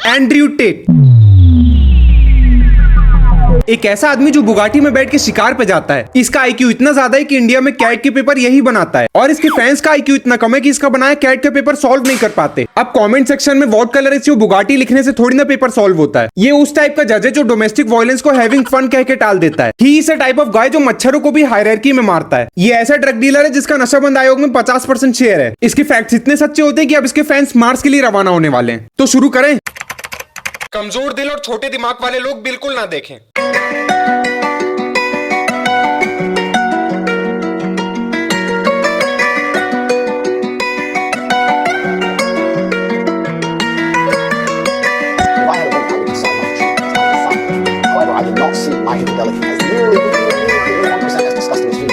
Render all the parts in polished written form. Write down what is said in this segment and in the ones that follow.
Andrew Tate, एक ऐसा आदमी जो बुगाटी में बैठ के शिकार पे जाता है। इसका आईक्यू इतना ज्यादा है कि इंडिया में कैट के पेपर यही बनाता है, और इसके फैंस का आईक्यू इतना कम है कि इसका बनाया कैट के पेपर सॉल्व नहीं कर पाते। अब कमेंट सेक्शन में what colour is your Bugatti लिखने से थोड़ी ना पेपर सॉल्व होता है। ये उस टाइप का जज है जो डोमेस्टिक वायलेंस को हैविंग फन कह के टाल देता है। He is a type of guy जो मच्छरों को भी हायरार्की में मारता है। ये ऐसा ड्रग डीलर है जिसका नशाबंद आयोग में 50% शेयर है। इसके फैक्ट्स इतने सच्चे होते हैं कि अब इसके फैंस मार्स के लिए रवाना होने वाले हैं। तो शुरू करें। कमजोर दिल और छोटे दिमाग वाले लोग बिल्कुल ना देखें। I did not see my infidelity as nearly 1% as disgusting as you.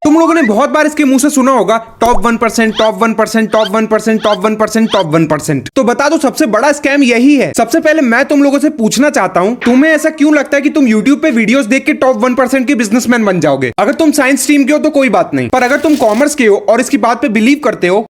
तुम लोगों ने बहुत बार इसके मुंह से सुना होगा top 1%, top 1%, top 1%, top 1%, top 1%। तो बता दो सबसे बड़ा स्कैम यही है। सबसे पहले मैं तुम लोगों से पूछना चाहता हूं, तुम्हें ऐसा क्यों लगता है कि तुम YouTube पे वीडियोस देख के टॉप 1% के बिजनेसमैन बन जाओगे? अगर तुम साइंस स्ट्रीम के हो तो कोई बात नहीं, पर अगर तुम कॉमर्स के हो और इसकी बात पे बिलीव करते हो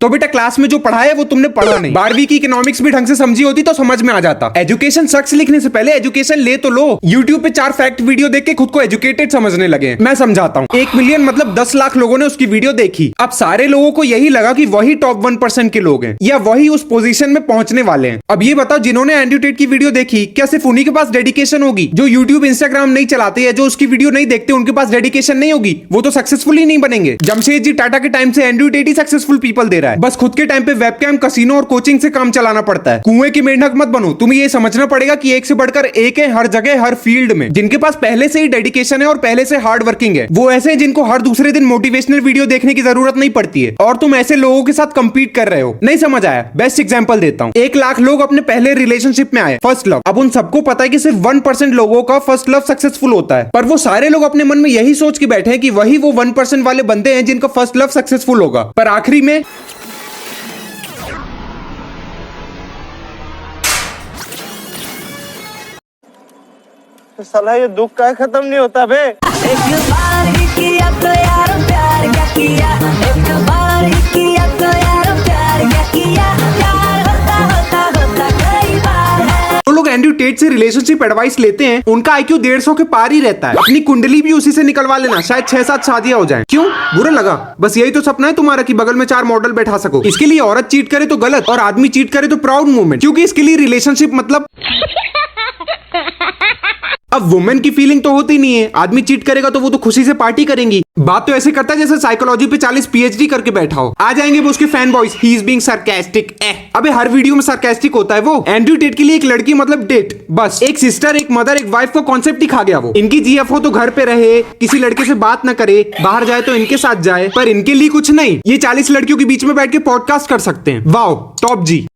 तो बेटा क्लास में जो पढ़ा है वो तुमने पढ़ा नहीं। 12वीं की इकोनॉमिक्स भी ढंग से समझी होती तो समझ में आ जाता। एजुकेशन सक्स लिखने से पहले एजुकेशन ले तो लो। YouTube पे 4 फैक्ट वीडियो देख के खुद को एजुकेटेड समझने लगे। मैं समझाता हूँ। 1 मिलियन मतलब 10 लाख लोगों ने उसकी वीडियो देखी। अब सारे लोगों को यही लगा कि वही टॉप 1% के लोग हैं या वही उस पोजीशन में पहुंचने वाले हैं। अब ये बताओ, जिन्होंने एंड्रयू टेट की वीडियो देखी, क्या सिर्फ उन्हीं के पास डेडिकेशन होगी? जो यूट्यूब इंस्टाग्राम नहीं चलाते या जो उसकी वीडियो नहीं देखते उनके पास डेडिकेशन नहीं होगी? वो तो सक्सेसफुल ही नहीं बनेंगे। जमशेदजी टाटा के टाइम से Andrew Tate he successful people they रहा है। बस खुद के टाइम पे वेबकैम, कसिनो और कोचिंग से काम चलाना पड़ता है। कुएं की मेंढक मत बनो। तुम्हें ये समझना पड़ेगा कि एक से बढ़कर एक है हर जगह, हर फील्ड में। जिनके पास पहले से ही डेडिकेशन है और पहले से हार्ड वर्किंग है, वो ऐसे हैं जिनको हर दूसरे दिन मोटिवेशनल वीडियो देखने की जरूरत नहीं पड़ती है, और तुम ऐसे लोगों के साथ कंपीट कर रहे हो। नहीं समझ आया? बेस्ट एग्जांपल देता हूं। 1 लाख लोग अपने पहले रिलेशनशिप में आए, फर्स्ट लव। अब उन सबको पता है कि सिर्फ 1% लोगों का फर्स्ट लव सक्सेसफुल होता है, पर वो सारे लोग अपने मन में यही सोच के बैठे हैं कि वही वो 1% वाले बंदे हैं जिनका फर्स्ट लव सक्सेसफुल होगा। पर आखिरी में साला ये दुख का खत्म नहीं होता बे। एक बार ही किया तो यार प्यार क्या किया, एक बार ही किया तो यार प्यार क्या किया, प्यार होता होता होता कई बार है। जो लोग एंड्रयू टेट से रिलेशनशिप एडवाइस लेते हैं उनका आईक्यू 150 के पार ही रहता है। अपनी कुंडली भी उसी से निकलवा लेना, शायद 6-7 शादियां हो जाएं। क्यों बुरा लगा? बस यही तो सपना है तुम्हारा कि बगल में 4 मॉडल बैठा सको। इसके लिए औरत चीट करे तो गलत और आदमी चीट करे तो प्राउड मोमेंट, क्योंकि इसके लिए रिलेशनशिप मतलब अब वुमेन की फीलिंग तो होती नहीं है। आदमी चीट करेगा तो वो तो खुशी से पार्टी करेंगी। बात तो ऐसे करता है जैसे साइकोलॉजी पे 40 पीएचडी करके बैठा हो। आ जाएंगे वो उसके fan boys, he is being sarcastic. अबे हर वीडियो में सार्कास्टिक होता है वो। एंड्रयू टेट के लिए एक लड़की मतलब डेट, बस एक सिस्टर, एक मदर, एक वाइफ का कॉन्सेप्ट ही खा गया वो। इनकी जीएफ हो तो घर पे रहे, किसी लड़के से बात ना करे, बाहर जाए तो इनके साथ जाए, पर इनके लिए कुछ नहीं। ये 40 लड़कियों के बीच में बैठ के पॉडकास्ट कर सकते हैं। वाओ, टॉप जी।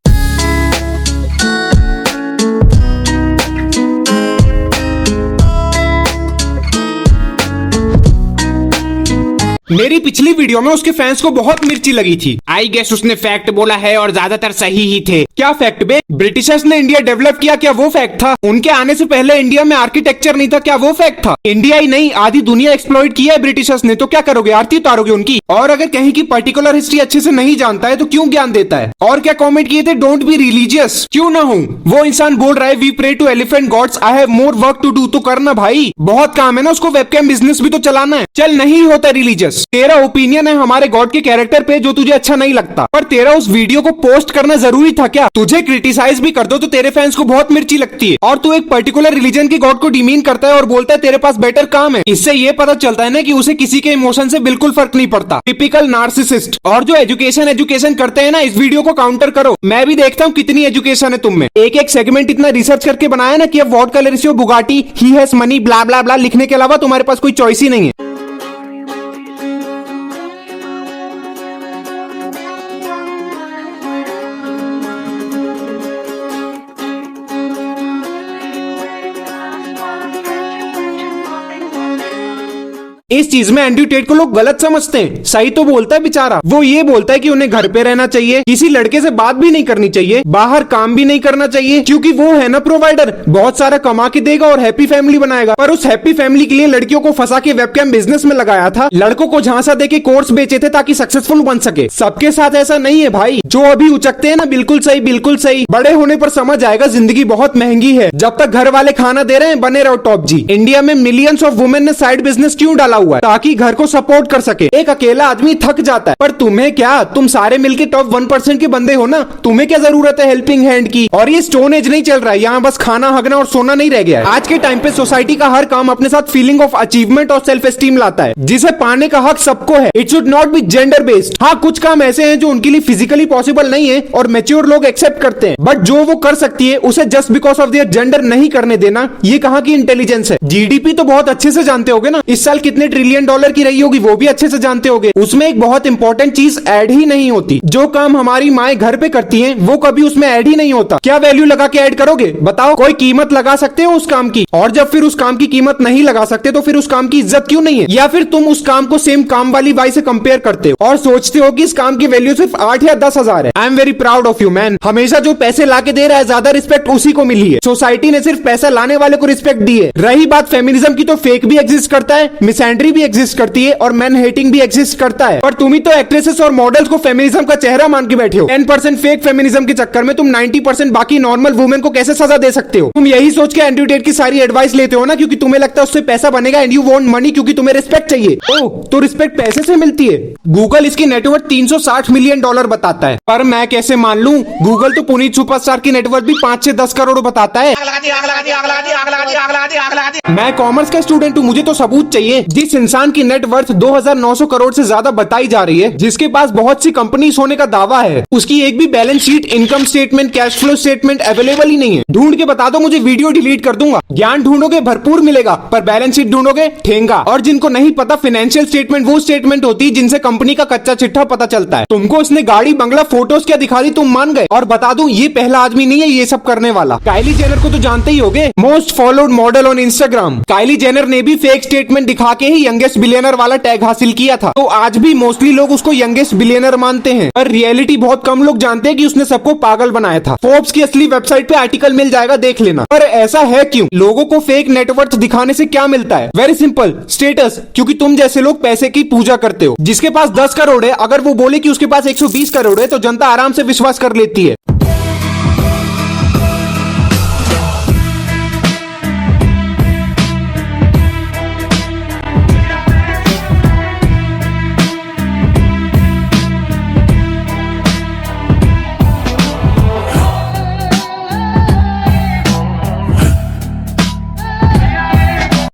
मेरी पिछली वीडियो में उसके फैंस को बहुत मिर्ची लगी थी। आई गेस उसने फैक्ट बोला है और ज्यादातर सही ही थे। क्या फैक्ट बे? ब्रिटिशर्स ने इंडिया डेवलप किया, क्या वो फैक्ट था? उनके आने से पहले इंडिया में आर्किटेक्चर नहीं था, क्या वो फैक्ट था? इंडिया ही नहीं आधी दुनिया एक्सप्लॉइट किया है ब्रिटिशर्स ने, तो क्या करोगे? आरती उतारोगे उनकी? और अगर कहीं की पर्टिकुलर हिस्ट्री अच्छे से नहीं जानता है तो क्यों ज्ञान देता है? और क्या कॉमेंट किए थे, डोंट बी रिलीजियस। क्यों ना हूँ? वो इंसान बोल रहा है we pray to elephant gods, I have more work to do. तो करना भाई, बहुत काम है ना, उसको वेबकैम बिजनेस भी तो चलाना है। चल नहीं होता रिलीजियस, तेरा ओपिनियन है हमारे गॉड के कैरेक्टर पे जो तुझे अच्छा नहीं लगता, पर तेरा उस वीडियो को पोस्ट करना जरूरी था क्या? तुझे क्रिटिसाइज भी कर दो तो तेरे फैंस को बहुत मिर्ची लगती है, और तू एक पर्टिकुलर रिलीजन के गॉड को डिमीन करता है और बोलता है तेरे पास बेटर काम है। इससे ये पता चलता है ना कि उसे किसी के इमोशन से बिल्कुल फर्क नहीं पड़ता। Typical narcissist. और जो एजुकेशन करते हैं ना, इस वीडियो को काउंटर करो। मैं भी देखता हूँ कितनी एजुकेशन है तुम में। एक सेगमेंट इतना रिसर्च करके बनाया ना कि अब what colour is your Bugatti, he has money, blah blah blah लिखने के अलावा तुम्हारे पास कोई चॉइस ही नहीं है। इस चीज में एंड्रयू टेट को लोग गलत समझते हैं। सही तो बोलता है बेचारा। वो ये बोलता है कि उन्हें घर पे रहना चाहिए, किसी लड़के से बात भी नहीं करनी चाहिए, बाहर काम भी नहीं करना चाहिए, क्योंकि वो है ना प्रोवाइडर, बहुत सारा कमा के देगा और हैप्पी फैमिली बनाएगा। पर उस हैप्पी फैमिली के लिए लड़कियों को फंसा के वेबकैम बिजनेस में लगाया था, लड़कों को झांसा देके कोर्स बेचे थे ताकि सक्सेसफुल बन सके। सबके साथ ऐसा नहीं है भाई। जो अभी उचकते हैं ना बिल्कुल सही बिल्कुल सही, बड़े होने पर समझ आएगा जिंदगी बहुत महंगी है। जब तक घर वाले खाना दे रहे हैं बने रहो टॉप जी। इंडिया में मिलियंस ऑफ वुमेन ने साइड बिजनेस क्यों डाला हुआ है? ताकि घर को सपोर्ट कर सके। एक अकेला आदमी थक जाता है, पर तुम्हें क्या, तुम सारे मिलके टॉप 1% के बंदे हो ना, तुम्हें क्या जरूरत है हेल्पिंग हैंड की? और ये स्टोन एज नहीं चल रहा है, यहाँ बस खाना हगना और सोना नहीं रह गया है। आज के टाइम पे सोसाइटी का हर काम अपने साथ फीलिंग ऑफ अचीवमेंट और सेल्फ एस्टीम लाता है, जिसे पाने का हक सबको है। It should not be gender based. हाँ, कुछ काम ऐसे हैं जो उनके लिए फिजिकली पॉसिबल नहीं है और मैच्योर लोग एक्सेप्ट करते हैं, बट जो वो कर सकती है उसे just because of their gender नहीं करने देना, ये कहाँ की इंटेलिजेंस है? जीडीपी तो बहुत अच्छे से जानते होगे ना, इस साल कितने ट्रिलियन डॉलर की रही होगी वो भी अच्छे से जानते होगे। उसमें एक बहुत इंपॉर्टेंट चीज ऐड ही नहीं होती। जो काम हमारी माएं घर पे करती हैं वो कभी उसमें ऐड ही नहीं होता। क्या वैल्यू लगा के ऐड करोगे बताओ? कोई कीमत लगा सकते हो उस काम की? और जब फिर उस काम की कीमत नहीं लगा सकते तो फिर उस काम की इज्जत क्यों नहीं है? या फिर तुम उस काम को सेम काम वाली बाई से कंपेयर करते हो और सोचते हो कि इस काम की वैल्यू सिर्फ 8 या 10 हजार है। I am very proud of you man. हमेशा जो पैसे लाके दे रहा है ज्यादा रिस्पेक्ट उसी को मिली है। सोसाइटी ने सिर्फ पैसा लाने वाले को रिस्पेक्ट दी है। रही बात फेमिनिज्म की, तो फेक भी एग्जिस्ट करता है, मिसएंड्री भी एग्जिस्ट करती है और मैन हेटिंग भी एग्जिस्ट करता है। पर तुम ही तो एक्ट्रेसेस और मॉडल्स को फेमिनिज्म का चेहरा मान के बैठे हो। 10% फेक फेमिनिज्म के चक्कर में तुम 90% बाकी नॉर्मल वुमेन को कैसे सजा दे सकते हो? तुम यही सोच के एंड्रयू टेट की सारी एडवाइस लेते हो ना, क्योंकि तुम्हें लगता है उससे पैसा बनेगा एंड यू वांट मनी, क्योंकि तुम्हें रिस्पेक्ट चाहिए। ओह, तो रिस्पेक्ट पैसे से मिलती है? गूगल इसकी नेटवर्थ 360 मिलियन डॉलर बताता है, पर मैं कैसे मान लूं? गूगल तो पुनीत सुपरस्टार की नेटवर्थ भी 5 से 10 करोड़ बताता है। मैं कॉमर्स का स्टूडेंट हूँ, मुझे तो सबूत चाहिए। जिस इंसान की नेटवर्थ 2900 करोड़ से ज्यादा बताई जा रही है, जिसके पास बहुत सी कंपनीज होने का दावा है, उसकी एक भी balance sheet, income statement, cash flow statement available ही नहीं है। ढूंढ के बता दो मुझे, वीडियो डिलीट कर दूंगा। ज्ञान ढूंढोगे भरपूर मिलेगा, पर बैलेंस शीट ढूंढोगे ठेंगा। और जिनको नहीं पता, फाइनेंशियल स्टेटमेंट वो स्टेटमेंट होती है जिनसे कंपनी का कच्चा चिट्ठा पता चलता है। तुमको उसने गाड़ी बंगला फोटोज क्या दिखा दी, तुम मान गए। और बता दूं, ये पहला आदमी नहीं है ये सब करने वाला। काइली जेनर को तो जानते ही होगे, most followed model on Instagram. Kylie Jenner ने भी फेक स्टेटमेंट दिखा के ही यंगेस्ट बिलियनर वाला टैग हासिल किया था। तो आज भी मोस्टली लोग उसको यंगेस्ट बिलियनर मानते हैं, पर रियलिटी बहुत कम लोग जानते हैं कि उसने सबको पागल बनाया था। फोर्ब्स की असली वेबसाइट पे आर्टिकल मिल जाएगा, देख लेना। पर ऐसा है क्यों? लोगों को फेक नेटवर्थ दिखाने से क्या मिलता है? Very simple, status. क्योंकि तुम जैसे लोग पैसे की पूजा करते हो। जिसके पास 10 करोड़ है, अगर वो बोले कि उसके पास 120 करोड़ है, तो जनता आराम से विश्वास कर लेती है।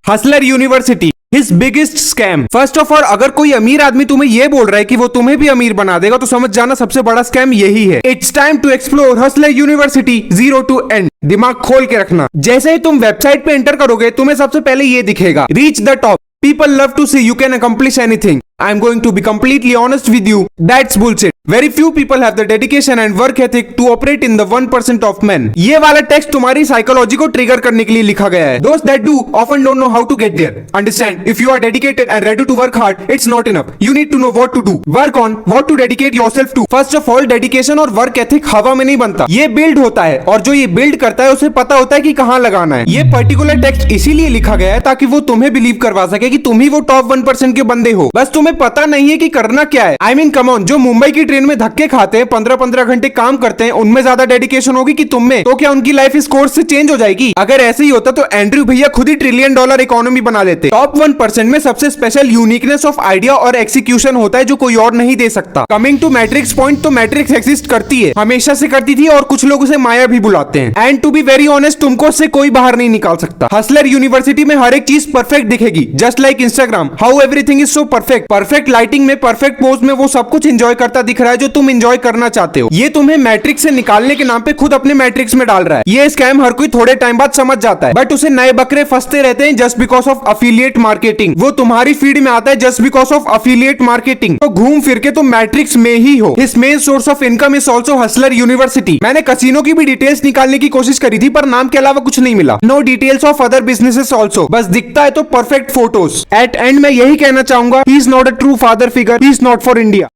Hustler university, his biggest scam. First of all, अगर कोई अमीर आदमी तुम्हें ये बोल रहा है कि वो तुम्हें भी अमीर बना देगा, तो समझ जाना सबसे बड़ा स्कैम यही है। It's time to explore hustler university, zero to end. दिमाग खोल के रखना। जैसे ही तुम वेबसाइट पे एंटर करोगे, तुम्हें सबसे पहले ये दिखेगा, reach the top. People love to see you can accomplish anything. I am going to be completely honest with you. That's bullshit. Very few people have the dedication and work ethic to operate in the 1% of men. ये वाला text तुम्हारी psychology को trigger करने के लिए लिखा गया है। Those that do often don't know how to get there. Understand? If you are dedicated and ready to work hard, it's not enough. You need to know what to do. Work on what to dedicate yourself to. First of all, dedication और work ethic हवा में नहीं बनता। ये build होता है, और जो ये बिल्ड करता है उसे पता होता है कि कहाँ लगाना है। ये पर्टिकुलर टेक्स्ट इसीलिए लिखा गया है ताकि वो तुम्हें बिलीव करवा सके कि तुम ही वो टॉप 1% के बंदे हो। बस तुम्हें पता नहीं है कि करना क्या है। I mean, come on, जो मुंबई की ट्रेन में धक्के खाते हैं, 15-15 घंटे काम करते हैं, उनमें ज्यादा डेडिकेशन होगी कि तुम में? तो क्या उनकी लाइफ इस कोर्स से चेंज हो जाएगी? अगर ऐसे ही होता तो एंड्रयू भैया खुद ही $1 ट्रिलियन इकोनॉमी बना लेते। टॉप 1% में सबसे स्पेशल यूनिकनेस ऑफ आइडिया और एक्सिक्यूशन होता है जो कोई और नहीं दे सकता। कमिंग टू मैट्रिक्स पॉइंट, तो मैट्रिक्स एग्जिस्ट करती है, हमेशा से करती थी, और कुछ लोग उसे माया भी बुलाते हैं। And to be very honest, तुमको उससे कोई बाहर नहीं निकाल सकता। हसलर यूनिवर्सिटी में हर एक चीज परफेक्ट दिखेगी, just like Instagram, how everything is so perfect. Perfect lighting में, परफेक्ट पोज में वो सब कुछ एंजॉय करता दिख रहा है जो तुम एंजॉय करना चाहते हो। ये तुम्हें मैट्रिक्स से निकालने के नाम पे खुद अपने मैट्रिक्स में डाल रहा है। ये स्कैम हर कोई थोड़े टाइम बाद समझ जाता है, बट उसे नए बकरे फंसते रहते हैं just because of affiliate marketing. वो तुम्हारी फीड में आता है just because of affiliate marketing. तो घूम फिर के तुम मैट्रिक्स में ही हो। His main source of income is also Hustler university. मैंने कसिनो की भी डिटेल्स निकालने की कोशिश करी थी पर नाम के अलावा कुछ नहीं मिला। No details of other businesses also, बस दिखता है तो परफेक्ट फोटोज। एट एंड मैं यही कहना चाहूंगा, he is not a true father figure, he is not for India.